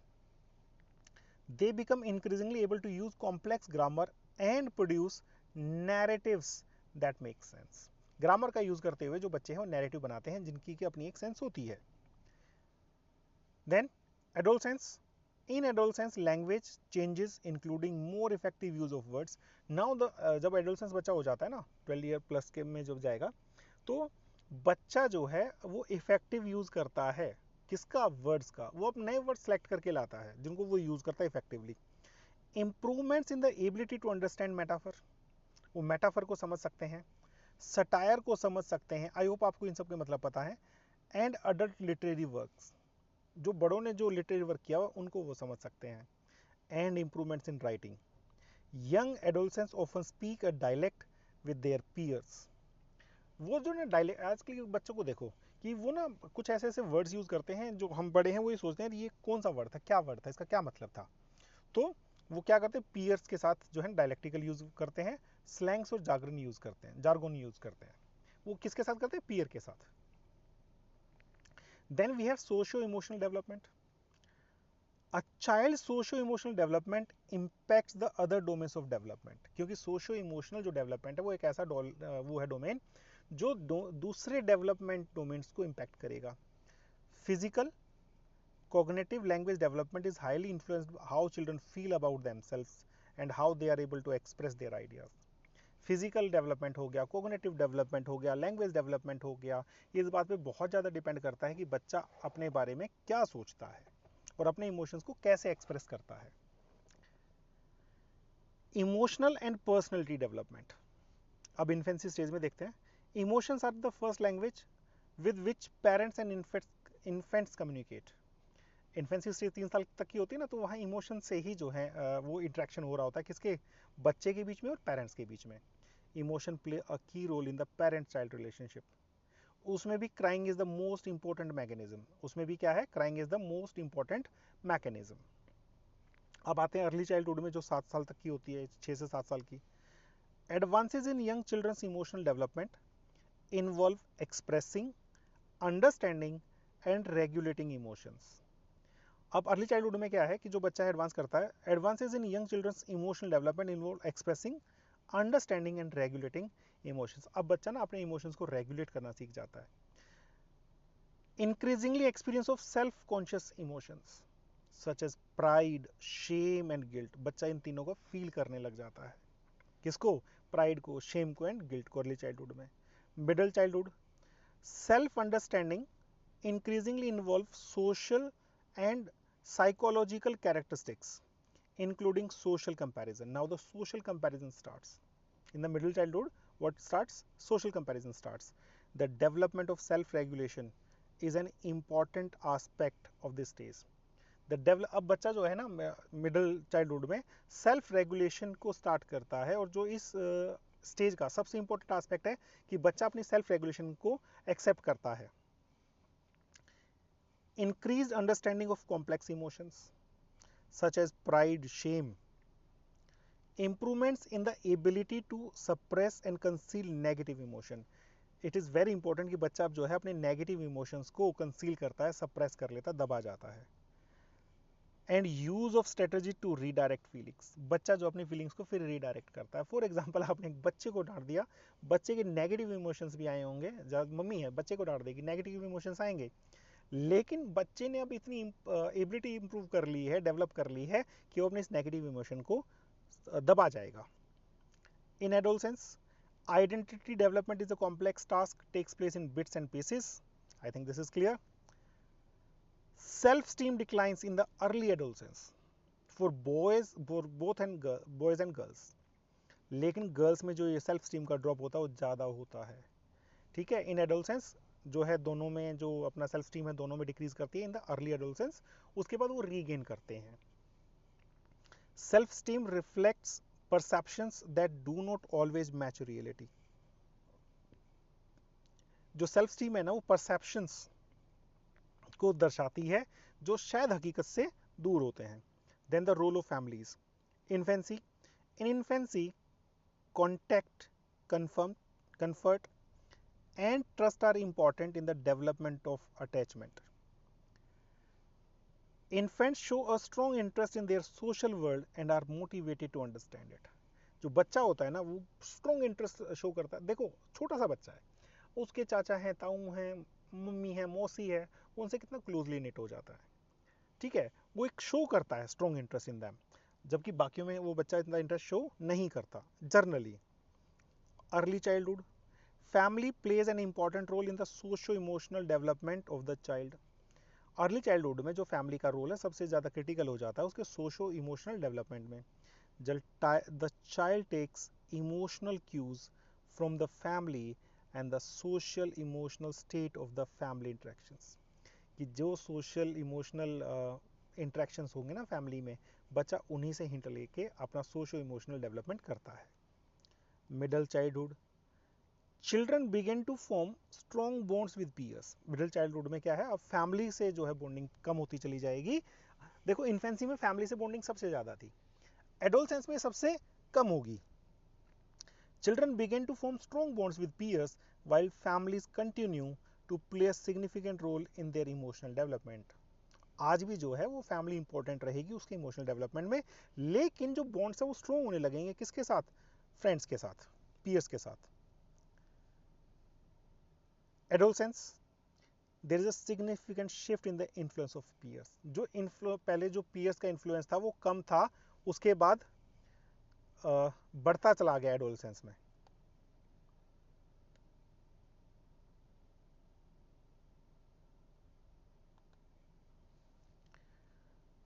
They become increasingly able to use complex grammar and produce narratives that make sense. Grammar का use करते हुए जो बच्चे हैं वो narrative बनाते हैं जिनकी की अपनी एक सेंस होती है। Then adolescence. In adolescence, language changes including more effective use of words. Now जब adolescence बच्चा हो जाता है ना 12 ईयर प्लस के में जब जाएगा तो बच्चा जो है वो इफेक्टिव यूज करता है किसका, वर्ड्स का। वो अब नए वर्ड सेलेक्ट करके लाता है जिनको वो यूज करता है effectively. Improvements in the ability to understand metaphor, वो मेटाफर को समझ सकते हैं, सटायर को समझ सकते हैं, आई होप आपको इन सब के मतलब पता है, एंड अडल्ट लिटरेरी वर्क्स, जो बड़ों ने जो लिटरेरी वर्क किया हुआ उनको वो समझ सकते हैं, and improvements in writing. Young adolescents often speak a dialect with their peers. वो जो ना डायलेक्ट, आज के बच्चों को देखो कि वो ना कुछ ऐसे ऐसे वर्ड्स यूज करते हैं जो हम बड़े हैं वो ये सोचते हैं ये कौन सा वर्ड था, क्या वर्ड था, इसका क्या मतलब था। तो वो क्या करते हैं, पीयर्स के साथ जो है डायलेक्टिकल यूज करते हैं, स्लैंग्स और जार्गन यूज करते हैं, जार्गन यूज करते हैं। वो किसके साथ करते हैं, पीयर के साथ। Then we have socio emotional development. A child socio emotional development impacts the other domains of development, क्योंकि सोशियो इमोशनल जो डेवलपमेंट है वो एक ऐसा वो है डोमेन जो दूसरे डेवलपमेंट डोमेन्स को इम्पैक्ट करेगा। Physical cognitive language development is highly influenced by how children feel about themselves and how they are able to express their ideas. Physical development हो गया, कोग्निटिव डेवलपमेंट हो गया, लैंग्वेज डेवलपमेंट हो गया, ये इस बात पे बहुत ज़्यादा डिपेंड करता है कि बच्चा अपने बारे में क्या सोचता है और अपने इमोशंस को कैसे एक्सप्रेस करता है। इमोशनल एंड पर्सनैलिटी डेवलपमेंट, अब इन्फेंसी स्टेज में देखते हैं। Emotions are the first language with which parents and infants communicate. Infancy stage 3 साल तक की होती है ना, तो वहाँ इमोशन से ही जो है वो इंटरेक्शन हो रहा होता है, किसके, बच्चे के बीच में और पेरेंट्स के बीच में। Emotion play a key role in the parent child relationship. उसमें भी crying is the most important mechanism, उसमें भी क्या है, crying is the most important mechanism. अब आते हैं अर्ली चाइल्डहुड में जो 7 साल तक की होती है, 6 से 7 साल की। Advances in young children's emotional development involve expressing, understanding and regulating emotions. अब अर्ली चाइल्डहुड में क्या है कि जो बच्चा एडवांस करता है, advances in young children's emotional development involve expressing, understanding and regulating emotions. अब बच्चा ना अपने इमोशंस को रेगुलेट करना सीख जाता है। Increasingly experience of self conscious emotions such as pride, shame and guilt. बच्चा इन तीनों को फील करने लग जाता है, किसको, प्राइड को, शेम को एंड गिल्ट को, अर्ली चाइल्डहुड में। Middle childhood, self understanding increasingly involve social and psychological characteristics including social comparison. Now the social comparison starts in the middle childhood. What starts, social comparison starts. The development of self regulation is an important aspect of this stage. अब बच्चा जो है ना middle childhood में self regulation को start करता है, और जो इस स्टेज का सबसे इंपॉर्टेंट एस्पेक्ट है कि बच्चा अपनी सेल्फ रेगुलेशन को एक्सेप्ट करता है। Increased understanding of complex emotions such as pride, shame. Improvements in the ability to suppress and conceal negative emotion. It is very important कि बच्चा अब जो है अपने नेगेटिव इमोशंस को कंसील करता है, सप्रेस कर लेता है, दबा जाता है। And use of strategy to redirect feelings, बच्चा जो अपनी फीलिंग्स को फिर रीडायरेक्ट करता है। फॉर एग्जाम्पल, आपने एक बच्चे को डांट दिया, बच्चे के नेगेटिव इमोशंस भी आए होंगे, जब मम्मी है बच्चे को डांट देगी, नेगेटिव इमोशंस आएंगे, लेकिन बच्चे ने अब इतनी एबिलिटी इंप्रूव कर ली है, डेवलप कर ली है कि वो अपने इस नेगेटिव इमोशन को दबा जाएगा। इन adolescence, identity development is a complex task, takes place in bits and pieces. I think this is clear. Self-esteem declines in the early adolescence for boys, for both and boys and girls. लेकिन girls में जो ये self esteem का drop होता है वो ज़्यादा होता है। ठीक है, इन एडोलसेंस जो है दोनों में जो अपना सेल्फ स्टीम है दोनों में डिक्रीज करती है इन द अर्ली एडोलसेंस, उसके बाद वो रीगेन करते हैं। Self esteem reflects perceptions that do not always match reality. जो सेल्फ स्टीम है ना वो परसेप्शंस को दर्शाती है जो शायद हकीकत से दूर होते हैं। Then the role of families, infancy, in infancy contact, comfort and trust are important in the development of attachment. Infants show a strong interest in their social world and are motivated to understand it. जो बच्चा होता है ना वो strong interest show करता है। देखो छोटा सा बच्चा है, उसके चाचा हैं, ताऊ हैं, मम्मी है, मौसी है, उनसे कितना क्लोजली निट हो जाता है। ठीक है, वो एक शो करता है स्ट्रॉन्ग इंटरेस्ट इन दैम, जबकि बाकियों में वो बच्चा इतना इंटरेस्ट शो नहीं करता generally. Early childhood, family plays an important role in the socio emotional development of the child. Early childhood में जो फैमिली का रोल है सबसे ज़्यादा क्रिटिकल हो जाता है उसके सोशो इमोशनल डेवलपमेंट में। The child takes emotional cues from the family and the social emotional state of the family interactions, कि जो सोशल इमोशनल इंटरेक्शंस होंगे ना फैमिली में, बच्चा उन्हीं से हिंट लेके अपना सोशो इमोशनल डेवलपमेंट करता है। Middle childhood, children begin to form strong bonds with peers. Middle childhood में क्या है, अब फैमिली से जो है बॉन्डिंग कम होती चली जाएगी। देखो इन्फेंसी में फैमिली से बॉन्डिंग सबसे ज़्यादा थी, एडोलसेंस में सबसे कम होगी। Children begin to form strong bonds with peers while families continue to play a significant role in their emotional development. आज भी जो है वो फैमिली इंपॉर्टेंट रहेगी उसके इमोशनल डेवलपमेंट में, लेकिन जो बॉन्ड्स है वो स्ट्रॉन्ग होने लगेंगे किसके साथ, फ्रेंड्स के साथ, पीयर्स के साथ। Adolescence, there is a significant shift in the influence of peers. जो पहले जो peers का influence था वो कम था, उसके बाद बढ़ता चला गया adolescence में।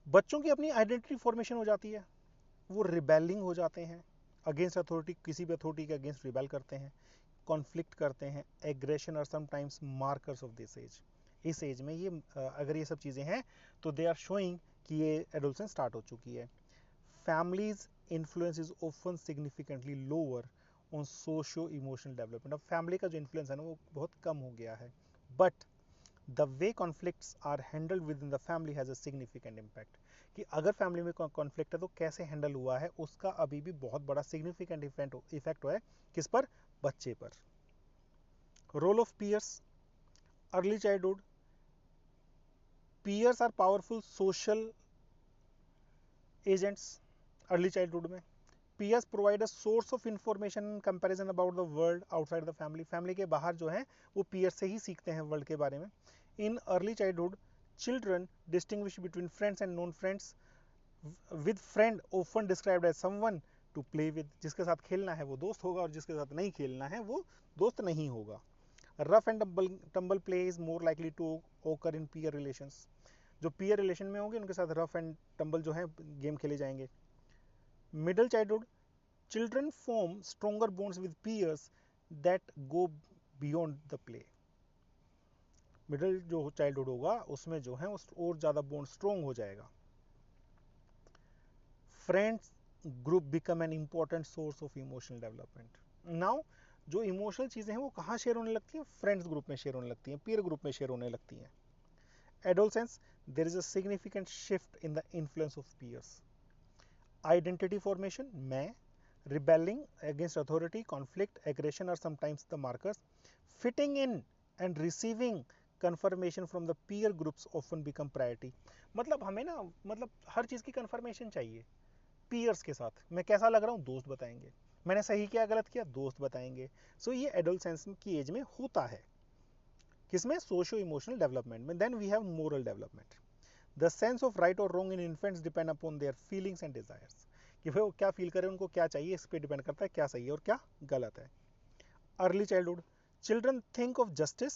बच्चों की अपनी आइडेंटिटी फॉर्मेशन हो जाती है, वो रिबेलिंग हो जाते हैं अगेंस्ट अथॉरिटी, किसी भी अथॉरिटी के अगेंस्ट रिबेल करते हैं, कॉन्फ्लिक्ट करते हैं, एग्रेशन और sometimes markers of this age. इस एज में ये अगर ये सब चीज़ें हैं तो दे आर शोइंग कि ये एडोलसेंस स्टार्ट हो चुकी है। Families influence is often significantly lower on socio emotional development. अब फैमिली का जो इन्फ्लुएंस है ना वो बहुत कम हो गया है, but the way conflicts are handled within the family has a significant impact, कि अगर फैमिली में कॉन्फ्लिक्ट है तो कैसे हैंडल हुआ है उसका अभी भी बहुत बड़ा सिग्निफिकेंट इफेक्ट हुआ है, किस पर, बच्चे पर। Role of peers, early childhood, peers are powerful social agents. Early childhood में peers provide a source of information comparison about the world outside the family. Family के बाहर जो है वो पीयर्स से ही सीखते हैं वर्ल्ड के बारे में। In early childhood children distinguish between friends and non friends, with friend often described as someone to play with. जिसके साथ खेलना है वो दोस्त होगा और जिसके साथ नहीं खेलना है वो दोस्त नहीं होगा। Rough and tumble play is more likely to occur in peer relations. जो पीयर रिलेशन में होंगे उनके साथ रफ एंड टम्बल जो है गेम खेले जाएंगे। Middle childhood, children form stronger bonds with peers that go beyond the play. Middle जो चाइल्डहुड होगा उसमें जो है और ज़्यादा बॉन्ड स्ट्रोंग हो जाएगा। Friends group become an important source of emotional development. Now जो इमोशनल चीज़ें हैं वो कहाँ शेयर होने लगती हैं, फ्रेंड्स ग्रुप में शेयर होने लगती हैं, पीयर ग्रुप में शेयर होने लगती हैं। Adolescence, there is a significant shift in the influence of peers. Identity formation, मैं, rebelling against authority, conflict, aggression are sometimes the markers. Fitting in and receiving confirmation from the peer groups often become priority. मतलब हमें ना मतलब हर चीज़ की confirmation चाहिए peers के साथ। मैं कैसा लग रहा हूँ दोस्त बताएंगे, मैंने सही किया गलत किया दोस्त बताएंगे। सो ये एडोलसेंस की एज में होता है। किसमें? सोशो इमोशनल डेवलपमेंट में। Then we have moral development. The sense of right और wrong in infants depend upon their feelings and desires, कि भाई वो क्या फील करें, उनको क्या चाहिए, इस पे डिपेंड करता है क्या सही है और क्या गलत है। Early childhood, children think of justice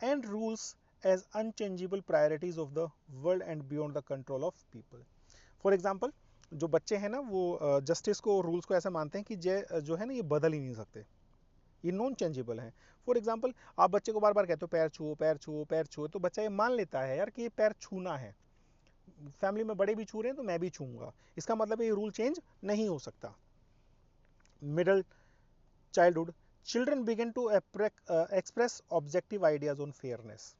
and rules as unchangeable priorities of the world and beyond the control of people. For example, जो बच्चे हैं ना वो जस्टिस को, रूल्स को ऐसा मानते हैं कि जो है ना ये बदल ही नहीं सकते, ये नॉन चेंजेबल हैं। फॉर एग्जाम्पल, आप बच्चे को बार बार कहते हो पैर छुओ पैर छुओ पैर छुओ, तो बच्चा ये मान लेता है यार कि ये पैर छूना है, फैमिली में बड़े भी छू रहे हैं तो मैं भी छूंगा, इसका मतलब ये रूल चेंज नहीं हो सकता। Middle childhood, children begin to express objective ideas on fairness.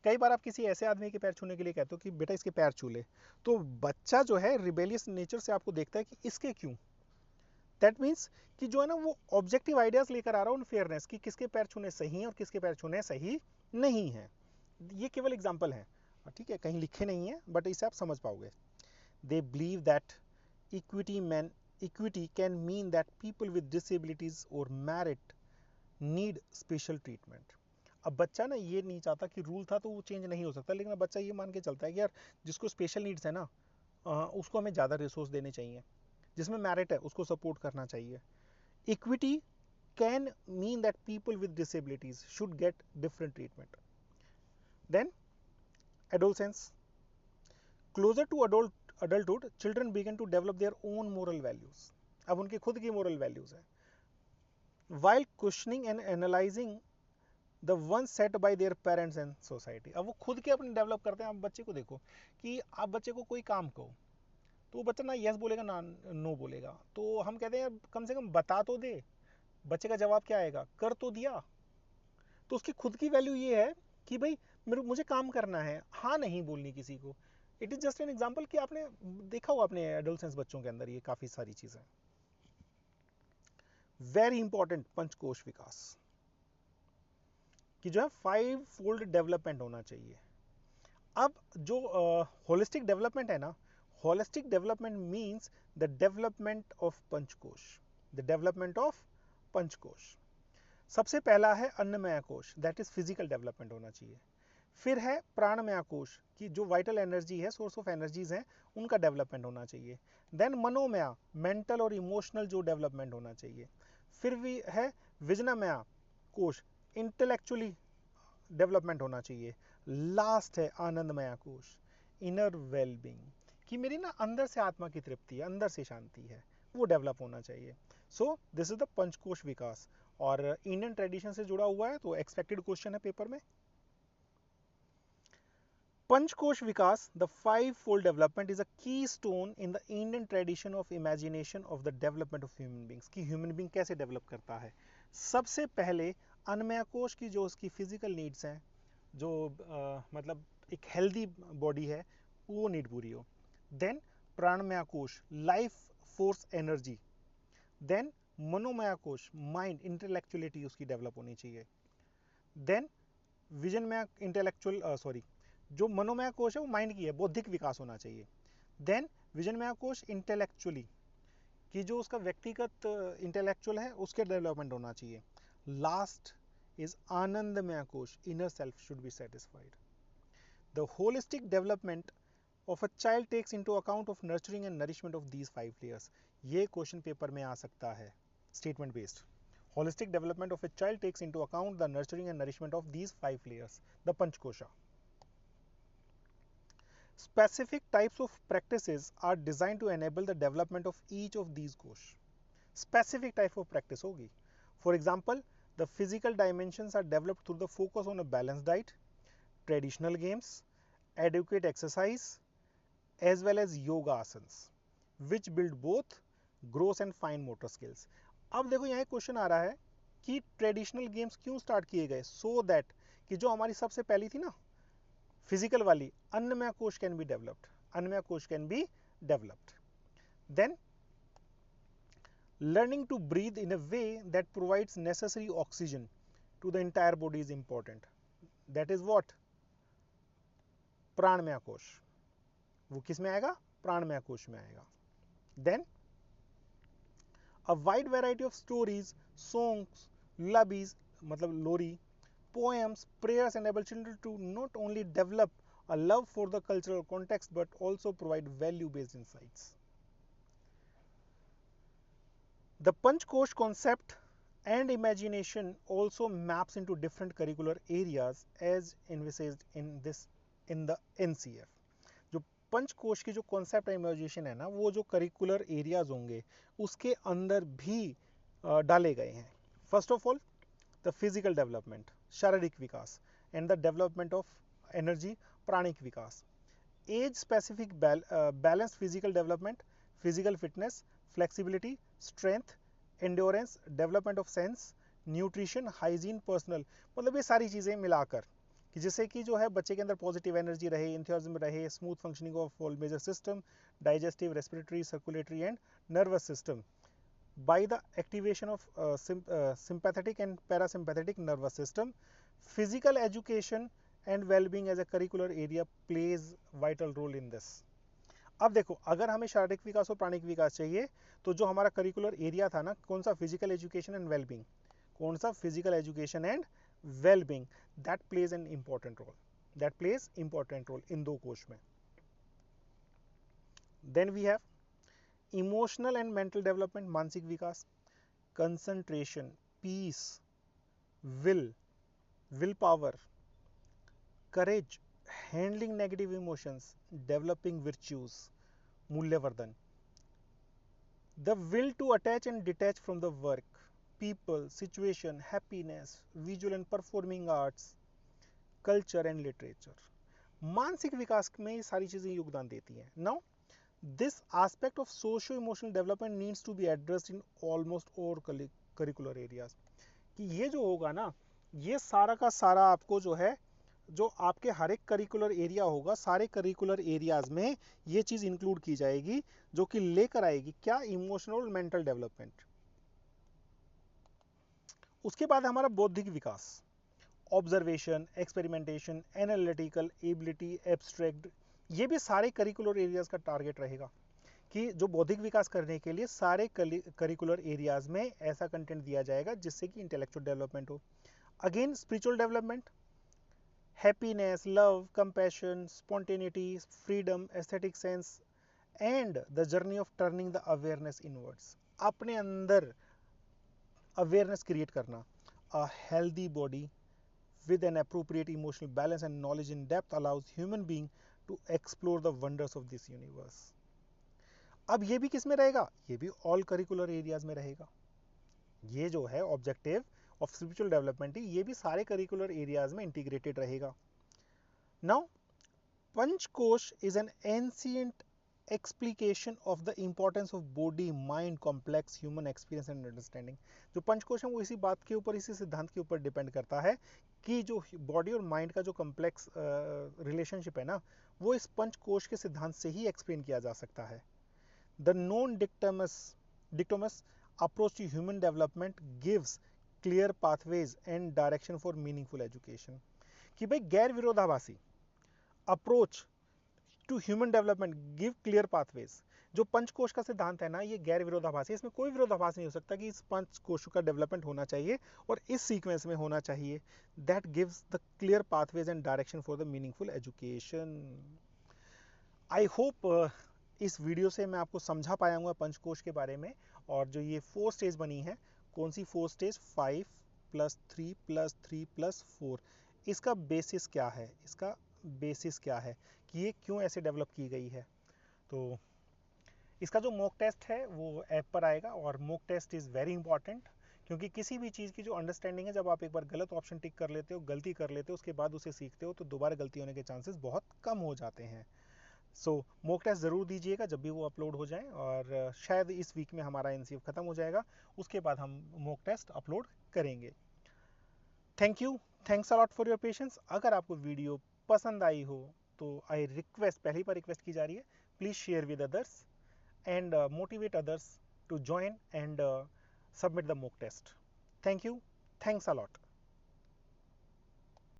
कई बार आप किसी ऐसे आदमी के पैर छूने के लिए कहते हो कि बेटा इसके पैर छू ले, तो बच्चा जो है रिबेलियस नेचर से आपको देखता है कि इसके क्यों। दैट मीन्स कि जो है ना वो ऑब्जेक्टिव आइडियाज लेकर आ रहा है उन फेयरनेस की, किसके पैर छूने सही हैं और किसके पैर छूने सही नहीं है। ये केवल एग्जाम्पल है, ठीक है, कहीं लिखे नहीं है, बट इसे आप समझ पाओगे। They believe that equity can mean that people with disabilities और मेरिट नीड स्पेशल ट्रीटमेंट। अब बच्चा ना ये नहीं चाहता कि रूल था तो वो चेंज नहीं हो सकता, लेकिन अब बच्चा ये मान के चलता है कि यार जिसको स्पेशल नीड्स है ना उसको हमें ज़्यादा रिसोर्स देने चाहिए, जिसमें मेरिट है उसको सपोर्ट करना चाहिए। Equity can mean that people with disabilities should get different treatment. Then adolescence, closer to adulthood, children begin to develop their own moral values. अब उनकी खुद की moral values है, while questioning and analyzing the ones set by their parents and society. अब वो खुद के अपने डेवलप करते हैं। आप बच्चे को देखो कि आप बच्चे को कोई काम कहो तो वो बच्चा ना यस बोलेगा ना नो बोलेगा, तो हम कहते हैं कम से कम बता तो दे। बच्चे का जवाब क्या आएगा? कर तो दिया। तो उसकी खुद की वैल्यू ये है कि भाई मुझे काम करना है, हाँ नहीं बोलनी किसी को। It is just an example कि आपने देखा होगा अपने एडोलसेंस बच्चों के अंदर ये काफी सारी चीजें। वेरी इंपॉर्टेंट पंचकोश विकास कि जो है 5 फोल्ड डेवलपमेंट होना चाहिए। अब जो होलिस्टिक डेवलपमेंट है ना, holistic development means the development of panchkosh, the development of panchkosh. सबसे पहला है अन्नमय कोश, दैट इज फिजिकल डेवलपमेंट होना चाहिए। फिर है प्राणमय कोश की जो वाइटल एनर्जी है, सोर्स ऑफ एनर्जीज हैं, उनका डेवलपमेंट होना चाहिए। देन मनोमय, मेंटल और इमोशनल जो डेवलपमेंट होना चाहिए। फिर भी है विजनमय कोश, इंटेलेक्चुअली डेवलपमेंट होना चाहिए। लास्ट है आनंदमय कोश, इनर वेलबींग, कि मेरी ना अंदर से आत्मा की तृप्ति है, अंदर से शांति है, वो डेवलप होना चाहिए। सो दिस इज द पंचकोश विकास, और इंडियन ट्रेडिशन से जुड़ा हुआ है, तो एक्सपेक्टेड क्वेश्चन है पेपर में। Panchkosh vikas, the 5 fold development is a keystone in the Indian tradition of imagination of the development of human beings, की ह्यूमन बींग कैसे डेवलप करता है। सबसे पहले अन्नमय कोश की जो उसकी फिजिकल नीड्स हैं, जो मतलब एक हेल्दी बॉडी है, वो नीड पूरी हो। देन प्राणमय कोश, लाइफ फोर्स एनर्जी। देन मनोमय कोश, माइंड इंटेलेक्चुअलिटी उसकी डेवलप होनी चाहिए। देन विजनमय इंटेलेक्चुअल जो मनोमय कोश है वो माइंड की है, बौद्धिक विकास होना चाहिए। देन विजनमय कोश इंटेलेक्चुअली, कि जो उसका व्यक्तिगत इंटेलेक्चुअल है उसके डेवलपमेंट होना चाहिए। Last is Anandamaya Kosh, inner self should be satisfied. The holistic development of a child takes into account of nurturing and nourishment of these 5 layers. ये क्वेश्चन पेपर में आ सकता है, statement based. Holistic development of a child takes into account the nurturing and nourishment of these 5 layers, the Panchkosha. Specific types of practices are designed to enable the development of each of these kosh. Specific type of practice होगी. For example, the physical dimensions are developed through the focus on a balanced diet, traditional games, adequate exercise, as well as yoga asanas, which build both gross and fine motor skills. अब देखो यहाँ एक question आ रहा है कि traditional games क्यों start किए गए, सो दैट कि जो हमारी सबसे पहली थी ना फिजिकल वाली अन्नमय कोश कैन बी डेवलप्ड, अन्नमय कोश can be developed. Then learning to breathe in a way that provides necessary oxygen to the entire body is important. That is what? प्राणमय कोश, वो किस में आएगा? प्राणमय कोश में आएगा। Then a wide variety of stories, songs, lullabies, मतलब लोरी, poems, prayers enable children to not only develop a love for the cultural context but also provide value-based insights. The Panchkosh concept and imagination also maps into different curricular areas as envisaged in the NCF. जो पंचकोश की जो concept imagination है ना, वो जो curricular areas होंगे उसके अंदर भी डाले गए हैं। First of all the physical development, शारीरिक विकास, and the development of energy, प्राणिक विकास, age specific balance physical development, physical fitness, flexibility, strength, endurance, development of sense, nutrition, hygiene, personal, मतलब ये सारी चीज़ें मिलाकर कि जिससे कि जो है बच्चे के अंदर पॉजिटिव एनर्जी रहे, इंथुजियाज्म रहे, smooth functioning of all major system, digestive, respiratory, circulatory and nervous system by the activation of sympathetic and parasympathetic nervous system. Physical education and well-being as a curricular area plays vital role in this. अब देखो, अगर हमें शारीरिक विकास और प्राणिक विकास चाहिए तो जो हमारा करिकुलर एरिया था ना, कौन सा? Physical education and wellbeing. कौन सा? Physical education and wellbeing. That plays an important role, that plays important role in दो कोश में। Then we have emotional and mental development, मानसिक विकास, concentration, peace, willpower, courage, handling negative emotions, developing virtues, मूल्यवर्धन, the will to attach and detach from the work, people, situation, happiness, visual and performing arts, culture and literature. मानसिक विकास में ये सारी चीजें योगदान देती हैं। Now this aspect of socio-emotional development needs to be addressed in almost all curricular areas. कि ये जो होगा ना, ये सारा का सारा आपको जो है, जो आपके हर एक करिकुलर एरिया होगा, सारे करिकुलर एरियाज में ये चीज इंक्लूड की जाएगी, जो कि लेकर आएगी क्या? Emotional mental development. उसके बाद हमारा बौद्धिक विकास, observation, experimentation, analytical ability, abstract, ये भी सारे करिकुलर एरियाज का टारगेट रहेगा कि जो बौद्धिक विकास करने के लिए सारे करिकुलर एरियाज में ऐसा कंटेंट दिया जाएगा जिससे कि इंटेलेक्चुअल डेवलपमेंट हो। Again spiritual development, happiness, love, compassion, spontaneity, freedom, aesthetic sense and the journey of turning the awareness inwards. अपने अंदर अवेयरनेस क्रिएट करना। A healthy body with an appropriate emotional balance and knowledge in depth allows human being to explore the wonders of this universe. अब ये भी किस में रहेगा? ये भी ऑल करिकुलर एरियाज में रहेगा। ये जो है ऑब्जेक्टिव ऑफ स्पिरिचुअल डेवलपमेंट, ये भी सारे करिकुलर एरियाज में इंटीग्रेटेड रहेगा। Now panchkosh is an ancient explication of the importance of body mind complex human experience and understanding. जो पंचकोश है वो इसी बात के ऊपर, इसी सिद्धांत के ऊपर डिपेंड करता है कि जो बॉडी और माइंड का जो कॉम्प्लेक्स रिलेशनशिप है ना, वो इस पंचकोश के सिद्धांत से ही एक्सप्लेन किया जा सकता है। The non dichotomous approach to human development gives clear pathways and direction for meaningful education. कि भाई गैर विरोधाभासी approach to human development give clear pathways. जो पंचकोश का सिद्धांत है ना, ये गैर विरोधाभासी है, इसमें कोई विरोधाभास नहीं हो सकता कि इस पंचकोश का डेवलपमेंट होना चाहिए और इस सीक्वेंस में होना चाहिए। That gives the clear pathways and direction for the meaningful education. I hope इस वीडियो से मैं आपको समझा पाया हूँ पंचकोश के बारे में, और जो ये 4 स्टेज बनी है, कौन सी 4 स्टेज? 5 + 3 + 3 + 4। इसका बेसिस क्या है? इसका बेसिस क्या है कि ये क्यों ऐसे डेवलप की गई है? तो इसका जो मॉक टेस्ट है वो ऐप पर आएगा, और mock test is very important, क्योंकि किसी भी चीज़ की जो अंडरस्टैंडिंग है, जब आप एक बार गलत ऑप्शन टिक कर लेते हो, गलती कर लेते हो, उसके बाद उसे सीखते हो, तो दोबारा गलती होने के चांसेस बहुत कम हो जाते हैं। सो मॉक टेस्ट ज़रूर दीजिएगा जब भी वो अपलोड हो जाए, और शायद इस वीक में हमारा एनसीएफ ख़त्म हो जाएगा, उसके बाद हम मॉक टेस्ट अपलोड करेंगे। Thank you, thanks a lot for your patience. अगर आपको वीडियो पसंद आई हो तो आई रिक्वेस्ट, पहली बार रिक्वेस्ट की जा रही है, please share with others and motivate others to join and submit the mock test. Thank you. Thanks a lot.